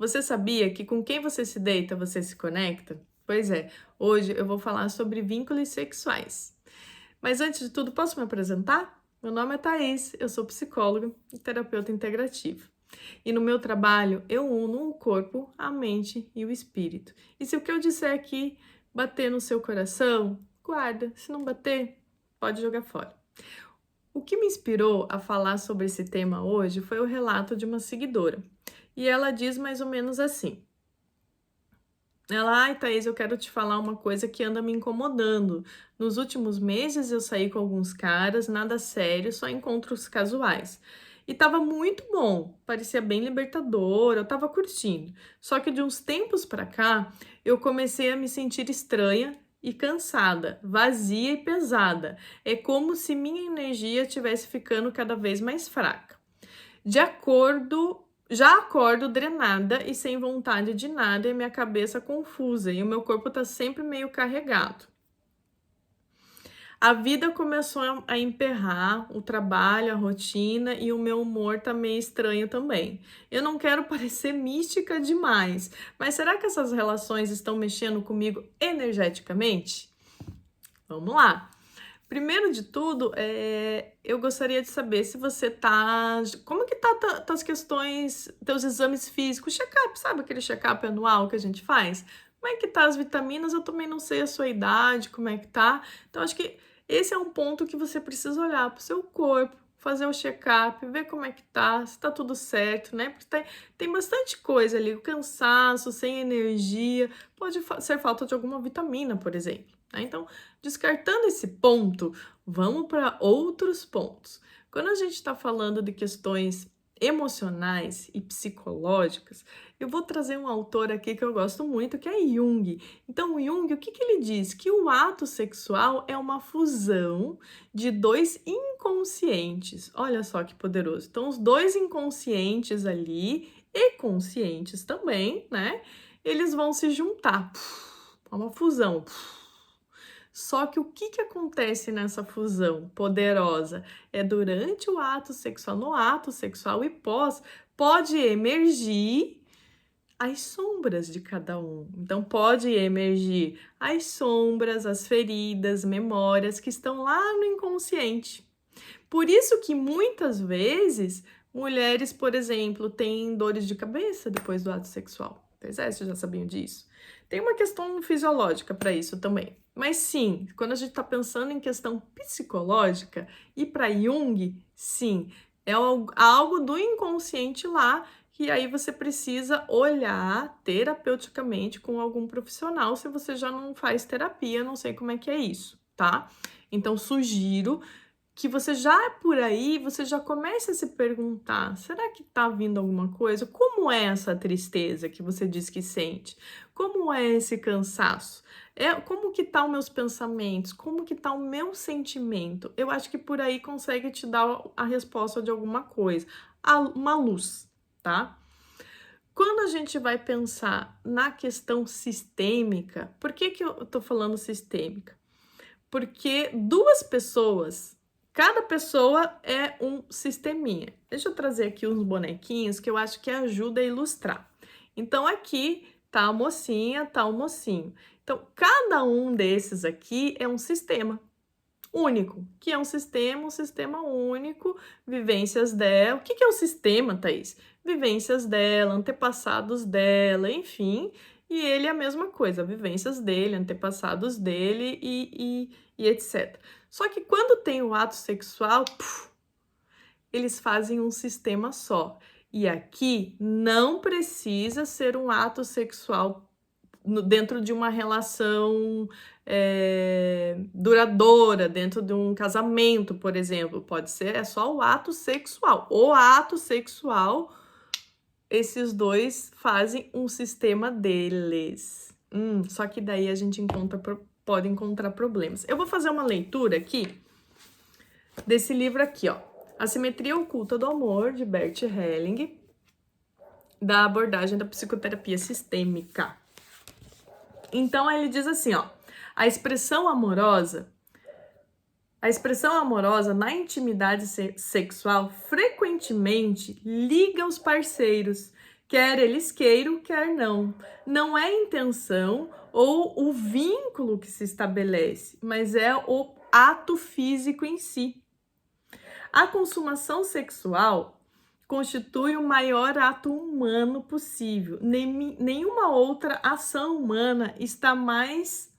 Você sabia que com quem você se deita, você se conecta? Pois é, hoje eu vou falar sobre vínculos sexuais. Mas antes de tudo, posso me apresentar? Meu nome é Thaís, eu sou psicóloga e terapeuta integrativa. E no meu trabalho, eu uno o corpo, a mente e o espírito. E se o que eu disser aqui bater no seu coração, guarda. Se não bater, pode jogar fora. O que me inspirou a falar sobre esse tema hoje foi o relato de uma seguidora. E ela diz mais ou menos assim: ai, Thaís, eu quero te falar uma coisa que anda me incomodando. Nos últimos meses eu saí com alguns caras, nada sério, só encontros casuais. E tava muito bom, parecia bem libertador, eu tava curtindo. Só que de uns tempos pra cá, eu comecei a me sentir estranha e cansada, vazia e pesada. É como se minha energia estivesse ficando cada vez mais fraca. De acordo, já acordo drenada e sem vontade de nada, e minha cabeça confusa, e o meu corpo tá sempre meio carregado. A vida começou a emperrar, o trabalho, a rotina e o meu humor tá meio estranho também. Eu não quero parecer mística demais, mas será que essas relações estão mexendo comigo energeticamente? Vamos lá. Primeiro de tudo, eu gostaria de saber se você tá. Como que tá tuas questões, teus exames físicos, check-up, sabe aquele check-up anual que a gente faz? Como é que tá as vitaminas? Eu também não sei a sua idade, como é que tá. Então, acho que esse é um ponto que você precisa olhar pro seu corpo, fazer o check-up, ver como é que tá, se tá tudo certo, né? Porque tem bastante coisa ali, o cansaço, sem energia, pode ser falta de alguma vitamina, por exemplo, né? Então, descartando esse ponto, vamos para outros pontos. Quando a gente está falando de questões emocionais e psicológicas, eu vou trazer um autor aqui que eu gosto muito, que é Jung. Então, o Jung, o que que ele diz? Que o ato sexual é uma fusão de dois inconscientes. Olha só que poderoso. Então, os dois inconscientes ali, e conscientes também, né? Eles vão se juntar. É uma fusão. Só que o que que acontece nessa fusão poderosa? É durante o ato sexual, no ato sexual e pós, pode emergir as sombras de cada um. Então, pode emergir as sombras, as feridas, memórias que estão lá no inconsciente. Por isso que muitas vezes mulheres, por exemplo, têm dores de cabeça depois do ato sexual. Pois é, vocês já sabiam disso? Tem uma questão fisiológica para isso também. Mas sim, quando a gente está pensando em questão psicológica, e para Jung, sim, é algo do inconsciente lá que aí você precisa olhar terapeuticamente com algum profissional se você já não faz terapia, não sei como é que é isso, tá? Então, sugiro que você já por aí, você já começa a se perguntar: será que tá vindo alguma coisa? Como é essa tristeza que você diz que sente? Como é esse cansaço? Como que tá os meus pensamentos? Como que tá o meu sentimento? Eu acho que por aí consegue te dar a resposta de alguma coisa, uma luz, tá? Quando a gente vai pensar na questão sistêmica, por que que eu tô falando sistêmica? Porque duas pessoas, cada pessoa é um sisteminha. Deixa eu trazer aqui uns bonequinhos que eu acho que ajuda a ilustrar. Então, aqui tá a mocinha, tá o mocinho. Então, cada um desses aqui é um sistema único, que é um sistema único, vivências dela. O que que é o sistema, Thaís? Vivências dela, antepassados dela, enfim. E ele é a mesma coisa, vivências dele, antepassados dele e etc. Só que quando tem o ato sexual, eles fazem um sistema só. E aqui não precisa ser um ato sexual dentro de uma relação duradoura, dentro de um casamento, por exemplo. Pode ser, é só o ato sexual. O ato sexual, esses dois fazem um sistema deles. Só que daí a gente pode encontrar problemas. Eu vou fazer uma leitura aqui desse livro aqui, ó. A Simetria Oculta do Amor, de Bert Helling, da abordagem da psicoterapia sistêmica. Então ele diz assim, ó: a expressão amorosa na intimidade sexual frequentemente liga os parceiros Quer eles queiram, quer não. Não é a intenção ou o vínculo que se estabelece, mas é o ato físico em si. A consumação sexual constitui o maior ato humano possível. Nenhuma outra ação humana está mais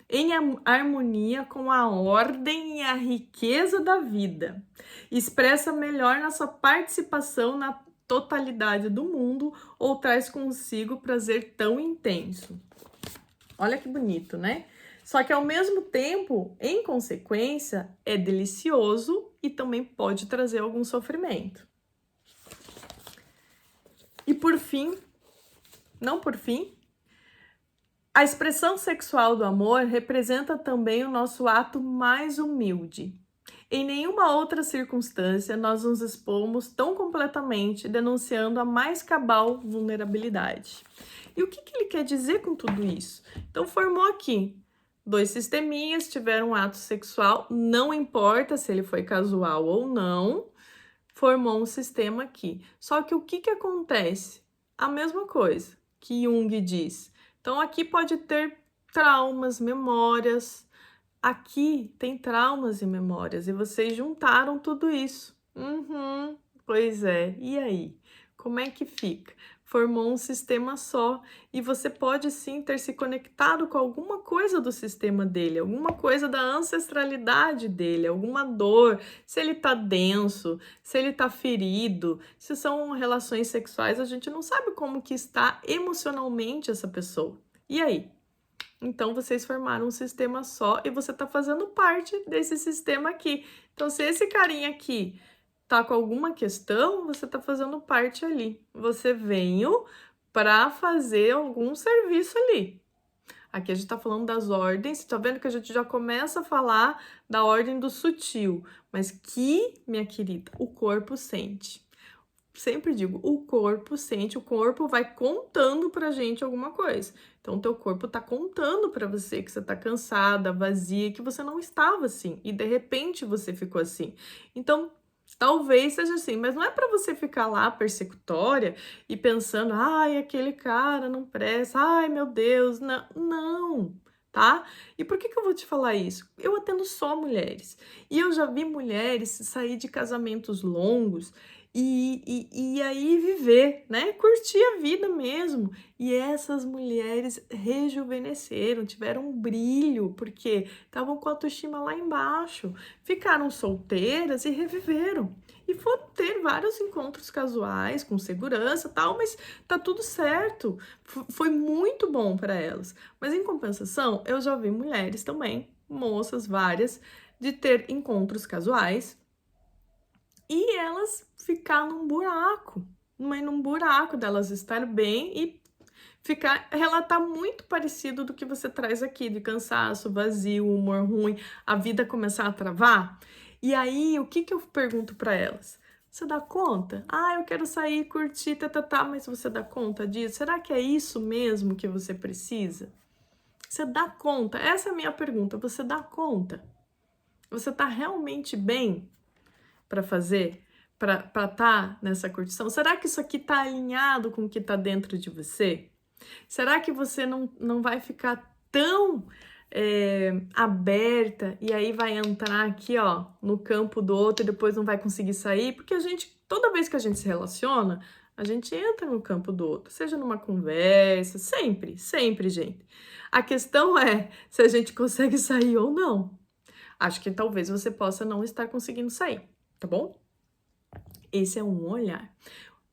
em harmonia com a ordem e a riqueza da vida. Expressa melhor nossa participação na totalidade do mundo ou traz consigo prazer tão intenso. Olha que bonito, né? Só que ao mesmo tempo, em consequência, é delicioso e também pode trazer algum sofrimento. E por fim, não por fim, a expressão sexual do amor representa também o nosso ato mais humilde. Em nenhuma outra circunstância nós nos expomos tão completamente, denunciando a mais cabal vulnerabilidade. E o que ele quer dizer com tudo isso? Então, formou aqui 2 sisteminhas, tiveram um ato sexual, não importa se ele foi casual ou não, formou um sistema aqui. Só que o que acontece? A mesma coisa que Jung diz. Então, aqui pode ter traumas, memórias. Aqui tem traumas e memórias. E vocês juntaram tudo isso. Pois é. E aí? Como é que fica? Formou um sistema só. E você pode sim ter se conectado com alguma coisa do sistema dele, alguma coisa da ancestralidade dele, alguma dor, se ele tá denso, se ele tá ferido, se são relações sexuais, a gente não sabe como que está emocionalmente essa pessoa. E aí? Então, vocês formaram um sistema só e você tá fazendo parte desse sistema aqui. Então, se esse carinha aqui tá com alguma questão, você tá fazendo parte ali. Você veio para fazer algum serviço ali. Aqui a gente tá falando das ordens, tá vendo que a gente já começa a falar da ordem do sutil, mas que, minha querida, o corpo sente. Sempre digo, o corpo sente, o corpo vai contando pra gente alguma coisa. Então, o teu corpo tá contando pra você que você tá cansada, vazia, que você não estava assim, e de repente você ficou assim. Então, talvez seja assim, mas não é pra você ficar lá persecutória e pensando, ai, aquele cara não presta, ai, meu Deus, não, não, tá? E por que eu vou te falar isso? Eu atendo só mulheres, e eu já vi mulheres sair de casamentos longos e aí viver, né? Curtir a vida mesmo. E essas mulheres rejuvenesceram, tiveram um brilho, porque estavam com a autoestima lá embaixo, ficaram solteiras e reviveram. E foram ter vários encontros casuais, com segurança e tal, mas tá tudo certo. Foi muito bom para elas. Mas em compensação, eu já vi mulheres também, moças várias, de ter encontros casuais e elas ficar num buraco, num buraco delas estar bem e relatar muito parecido do que você traz aqui, de cansaço, vazio, humor ruim, a vida começar a travar. E aí, o que eu pergunto para elas? Você dá conta? Ah, eu quero sair, curtir, mas você dá conta disso? Será que é isso mesmo que você precisa? Você dá conta? Essa é a minha pergunta. Você dá conta? Você tá realmente bem para fazer, para estar nessa curtição? Será que isso aqui está alinhado com o que está dentro de você? Será que você não vai ficar tão aberta e aí vai entrar aqui, ó, no campo do outro e depois não vai conseguir sair? Porque toda vez que a gente se relaciona, a gente entra no campo do outro, seja numa conversa, sempre, sempre, gente. A questão é se a gente consegue sair ou não. Acho que talvez você possa não estar conseguindo sair, tá bom? Esse é um olhar.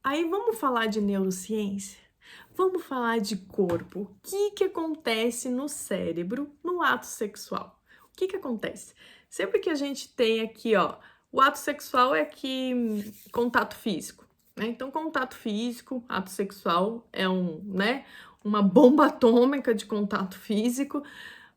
Aí vamos falar de neurociência? Vamos falar de corpo. O que acontece no cérebro no ato sexual? O que acontece? Sempre que a gente tem aqui, ó, o ato sexual é aqui contato físico, né? Então, contato físico, ato sexual é uma bomba atômica de contato físico,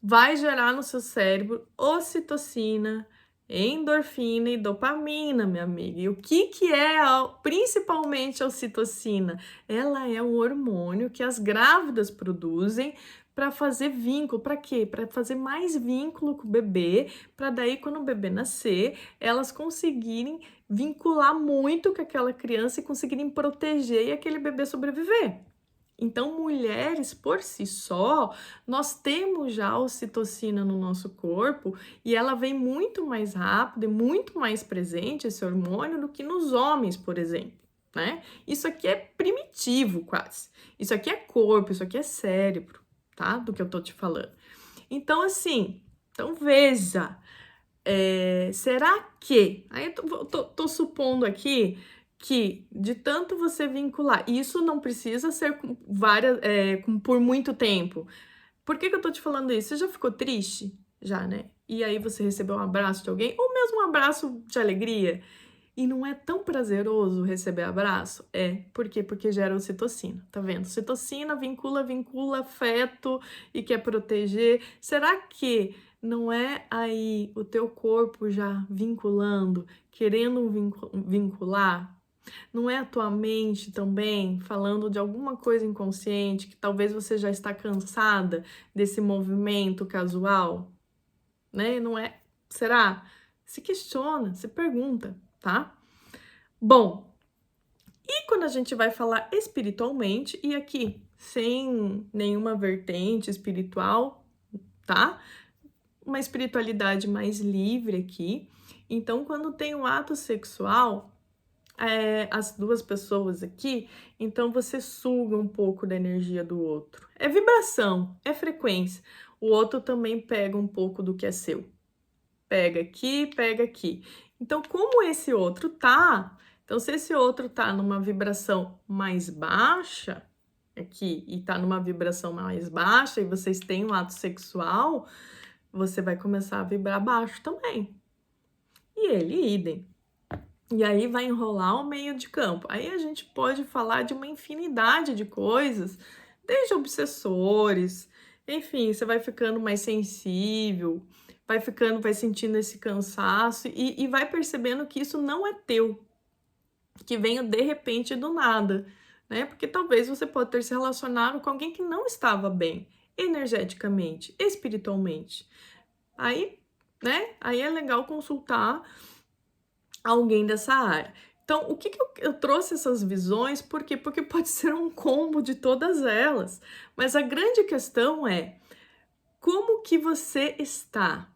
vai gerar no seu cérebro ocitocina, Endorfina e dopamina, minha amiga. E o que é principalmente a ocitocina? Ela é um hormônio que as grávidas produzem para fazer vínculo. Para quê? Para fazer mais vínculo com o bebê, para daí quando o bebê nascer, elas conseguirem vincular muito com aquela criança e conseguirem proteger e aquele bebê sobreviver. Então, mulheres por si só, nós temos já a ocitocina no nosso corpo e ela vem muito mais rápido e muito mais presente, esse hormônio, do que nos homens, por exemplo, né? Isso aqui é primitivo quase. Isso aqui é corpo, isso aqui é cérebro, tá? Do que eu tô te falando. Então, assim, então veja, será que... Aí eu tô supondo aqui que de tanto você vincular, isso não precisa ser com por muito tempo. Por que eu tô te falando isso? Você já ficou triste? Já, né? E aí você recebeu um abraço de alguém, ou mesmo um abraço de alegria, e não é tão prazeroso receber abraço? Por quê? Porque gera ocitocina, tá vendo? Ocitocina vincula afeto e quer proteger. Será que não é aí o teu corpo já vinculando, querendo vincular? Não é a tua mente também falando de alguma coisa inconsciente que talvez você já está cansada desse movimento casual, né? Não é? Será? Se questiona, se pergunta, tá? Bom, e quando a gente vai falar espiritualmente, e aqui sem nenhuma vertente espiritual, tá? Uma espiritualidade mais livre aqui. Então, quando tem um ato sexual, as duas pessoas aqui, então você suga um pouco da energia do outro. É vibração, é frequência. O outro também pega um pouco do que é seu. Pega aqui, pega aqui. Então, como esse outro tá, então se esse outro tá numa vibração mais baixa aqui e tá numa vibração mais baixa e vocês têm um ato sexual, você vai começar a vibrar baixo também. E ele idem. E aí vai enrolar o meio de campo. Aí a gente pode falar de uma infinidade de coisas, desde obsessores, enfim, você vai ficando mais sensível, vai sentindo esse cansaço e vai percebendo que isso não é teu, que veio de repente do nada, né? Porque talvez você pode ter se relacionado com alguém que não estava bem, energeticamente, espiritualmente. Aí, né? Aí é legal consultar alguém dessa área. Então, o que eu trouxe essas visões? Por quê? Porque pode ser um combo de todas elas. Mas a grande questão é como que você está?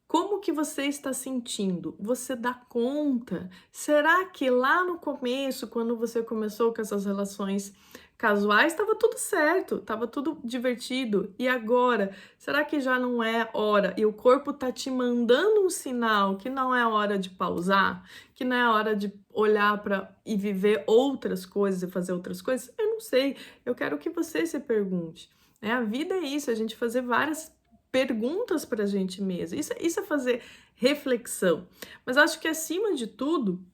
Como que você está sentindo? Você dá conta? Será que lá no começo, quando você começou com essas relações casuais, estava tudo certo, estava tudo divertido? E agora, será que já não é hora? E o corpo tá te mandando um sinal que não é hora de pausar, que não é hora de olhar para e viver outras coisas e fazer outras coisas? Eu não sei. Eu quero que você se pergunte. Né? A vida é isso, a gente fazer várias perguntas para a gente mesmo. Isso é fazer reflexão. Mas acho que acima de tudo,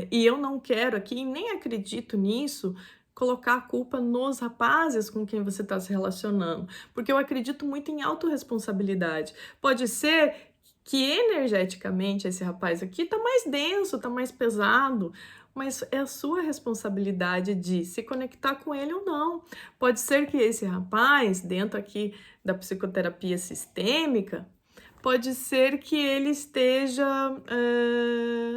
e eu não quero aqui, nem acredito nisso, colocar a culpa nos rapazes com quem você está se relacionando, porque eu acredito muito em autorresponsabilidade. Pode ser que energeticamente esse rapaz aqui tá mais denso, tá mais pesado, mas é a sua responsabilidade de se conectar com ele ou não. Pode ser que esse rapaz, dentro aqui da psicoterapia sistêmica, pode ser que ele esteja,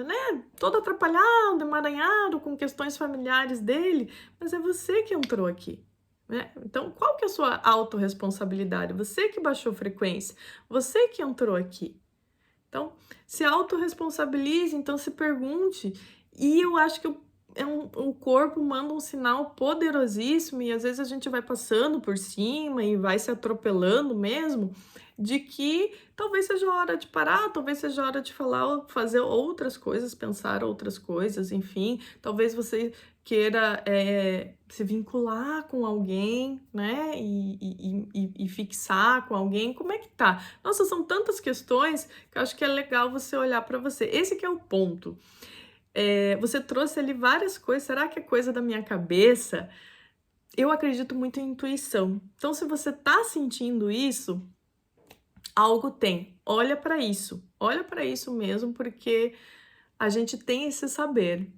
né, todo atrapalhado, emaranhado com questões familiares dele, mas é você que entrou aqui. Né? Então, qual que é a sua autorresponsabilidade? Você que baixou frequência, você que entrou aqui. Então, se autorresponsabilize, então se pergunte. E eu acho que o corpo manda um sinal poderosíssimo e às vezes a gente vai passando por cima e vai se atropelando mesmo, de que talvez seja hora de parar, talvez seja hora de fazer outras coisas, pensar outras coisas, enfim, talvez você queira se vincular com alguém, né, e fixar com alguém, como é que tá? Nossa, são tantas questões que eu acho que é legal você olhar para você. Esse que é o ponto. Você trouxe ali várias coisas, será que é coisa da minha cabeça? Eu acredito muito em intuição. Então, se você tá sentindo isso, algo tem. Olha para isso mesmo, porque a gente tem esse saber,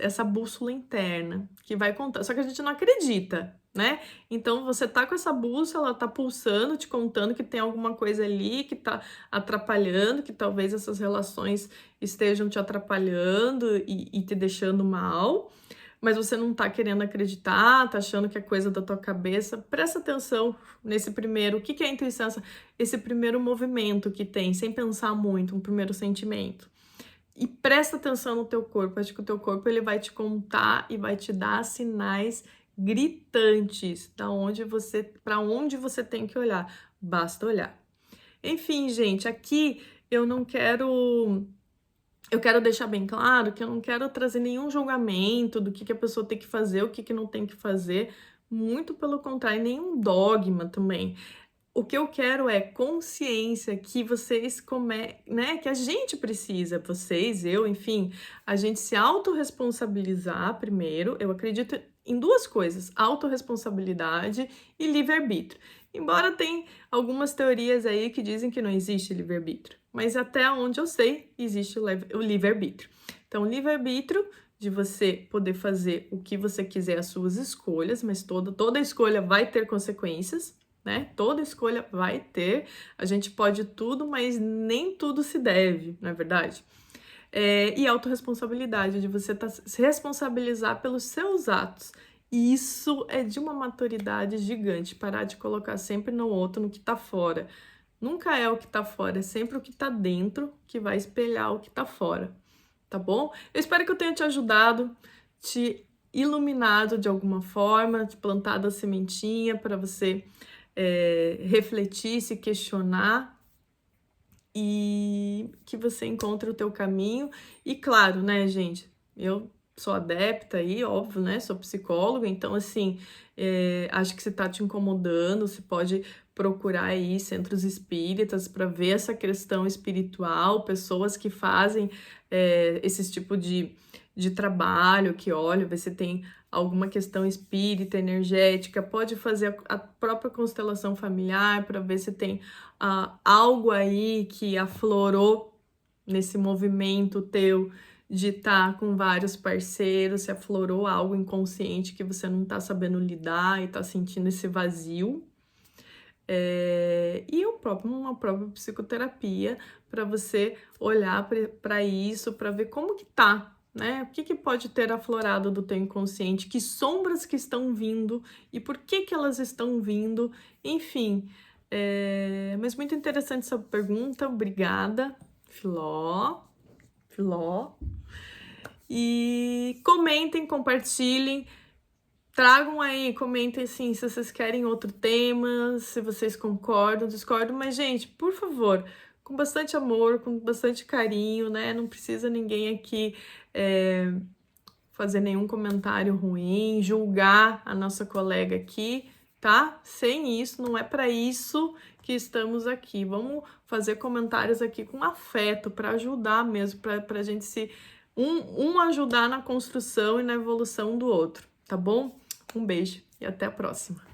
essa bússola interna que vai contar, só que a gente não acredita, né? Então você tá com essa bússola, ela tá pulsando, te contando que tem alguma coisa ali que tá atrapalhando, que talvez essas relações estejam te atrapalhando e te deixando mal, mas você não tá querendo acreditar, tá achando que é coisa da tua cabeça. Presta atenção nesse primeiro, o que que é a intuição? Esse primeiro movimento que tem, sem pensar muito, um primeiro sentimento. E presta atenção no teu corpo, acho que o teu corpo ele vai te contar e vai te dar sinais gritantes para onde você tem que olhar. Basta olhar. Enfim, gente, aqui eu quero deixar bem claro que eu não quero trazer nenhum julgamento do que a pessoa tem que fazer, o que não tem que fazer, muito pelo contrário, nenhum dogma também. O que eu quero é consciência que vocês né, que a gente precisa, vocês, eu, enfim, a gente se autorresponsabilizar primeiro. Eu acredito em duas coisas: autorresponsabilidade e livre-arbítrio. Embora tem algumas teorias aí que dizem que não existe livre-arbítrio, mas até onde eu sei, existe o livre-arbítrio. Então, livre-arbítrio de você poder fazer o que você quiser, as suas escolhas, mas toda escolha vai ter consequências, né? Toda escolha vai ter. A gente pode tudo, mas nem tudo se deve, não é verdade? E autorresponsabilidade, de você se responsabilizar pelos seus atos. E isso é de uma maturidade gigante, parar de colocar sempre no outro, no que tá fora. Nunca é o que tá fora, é sempre o que tá dentro que vai espelhar o que tá fora, tá bom? Eu espero que eu tenha te ajudado, te iluminado de alguma forma, te plantado a sementinha para você refletir, se questionar e que você encontre o teu caminho. E claro, né, gente, eu sou adepta aí, óbvio, né, sou psicóloga, então assim, acho que se tá te incomodando, você pode procurar aí centros espíritas para ver essa questão espiritual, pessoas que fazem esse tipo de trabalho, que olha, vê se tem alguma questão espírita, energética, pode fazer a própria constelação familiar para ver se tem algo aí que aflorou nesse movimento teu de estar com vários parceiros, se aflorou algo inconsciente que você não está sabendo lidar e está sentindo esse vazio. E uma própria psicoterapia para você olhar para isso, para ver como que tá, né? O que pode ter aflorado do teu inconsciente, que sombras que estão vindo e por que elas estão vindo, enfim. Mas muito interessante essa pergunta, obrigada, Filó. E comentem, compartilhem, tragam aí, comentem assim, se vocês querem outro tema, se vocês concordam, discordam, mas gente, por favor, com bastante amor, com bastante carinho, né? Não precisa ninguém aqui fazer nenhum comentário ruim, julgar a nossa colega aqui, tá? Sem isso, não é para isso que estamos aqui. Vamos fazer comentários aqui com afeto, para ajudar mesmo, para a gente se ajudar na construção e na evolução do outro, tá bom? Um beijo e até a próxima.